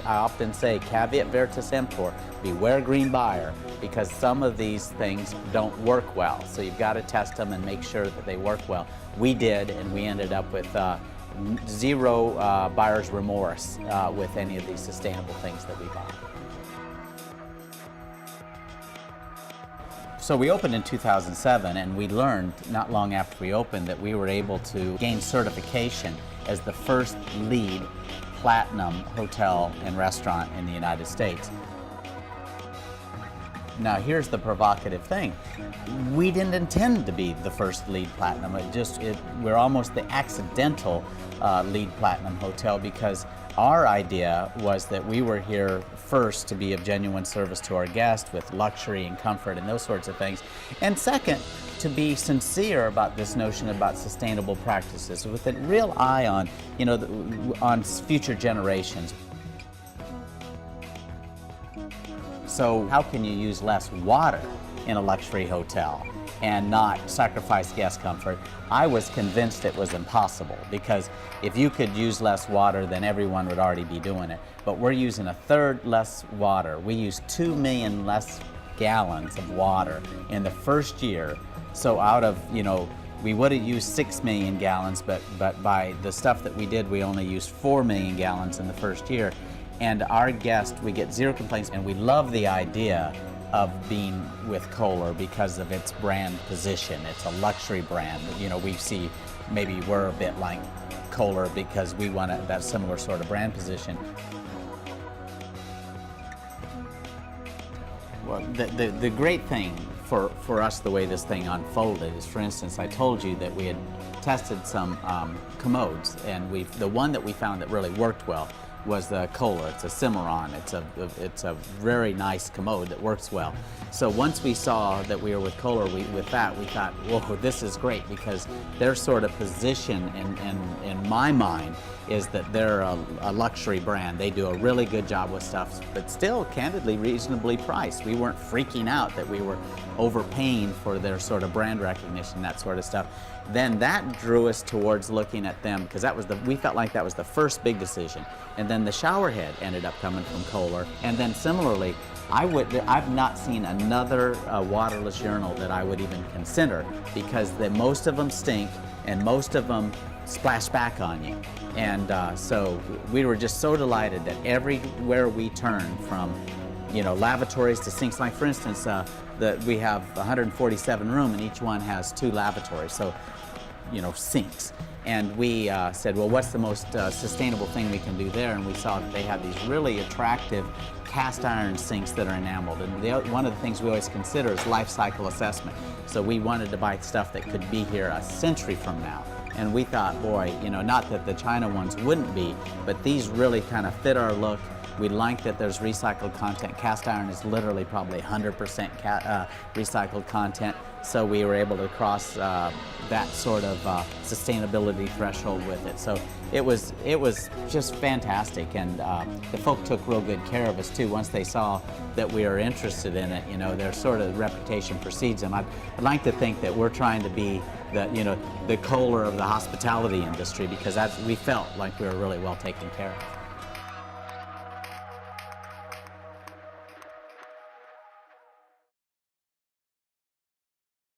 I often say, caveat veritas emptor, beware green buyer, because some of these things don't work well. So you've got to test them and make sure that they work well. We did, and we ended up with zero buyer's remorse with any of these sustainable things that we bought. So we opened in 2007, and we learned not long after we opened that we were able to gain certification as the first LEED Platinum hotel and restaurant in the United States. Now here's the provocative thing. We didn't intend to be the first LEED Platinum. We're almost the accidental LEED Platinum hotel, because our idea was that we were here first to be of genuine service to our guests with luxury and comfort and those sorts of things. And second, to be sincere about this notion about sustainable practices with a real eye on, on future generations. So how can you use less water in a luxury hotel and not sacrifice guest comfort? I was convinced it was impossible, because if you could use less water, then everyone would already be doing it. But we're using a third less water. We use 2 million less gallons of water in the first year. So out of, we would have used 6 million gallons, but by the stuff that we did, we only used 4 million gallons in the first year. And our guests, we get zero complaints, and we love the idea of being with Kohler because of its brand position. It's a luxury brand. We see maybe we're a bit like Kohler because we want that similar sort of brand position. Well, the great thing for us, the way this thing unfolded, is, for instance, I told you that we had tested some commodes, and the one that we found that really worked well was the Kohler. It's a Cimarron. It's a very nice commode that works well. So once we saw that we were with Kohler, we thought, whoa, this is great, because their sort of position in my mind is that they're a luxury brand. They do a really good job with stuff, but still, candidly, reasonably priced. We weren't freaking out that we were overpaying for their sort of brand recognition, that sort of stuff. Then that drew us towards looking at them, because we felt like that was the first big decision. And then the shower head ended up coming from Kohler. And then similarly, I've not seen another waterless urinal that I would even consider, because most of them stink and most of them splash back on you. And so we were just so delighted that everywhere we turned, from lavatories to sinks, like for instance, we have 147 room, and each one has 2 lavatories, so sinks. And we said, well, what's the most sustainable thing we can do there? And we saw that they had these really attractive cast iron sinks that are enameled. And one of the things we always consider is life cycle assessment. So we wanted to buy stuff that could be here a century from now. And we thought, boy, not that the China ones wouldn't be, but these really kind of fit our look. We like that there's recycled content. Cast iron is literally probably 100% recycled content. So we were able to cross that sort of sustainability threshold with it. So it was just fantastic, and the folk took real good care of us too. Once they saw that we were interested in it, their sort of reputation precedes them. I'd like to think that we're trying to be the Kohler of the hospitality industry, because we felt like we were really well taken care of.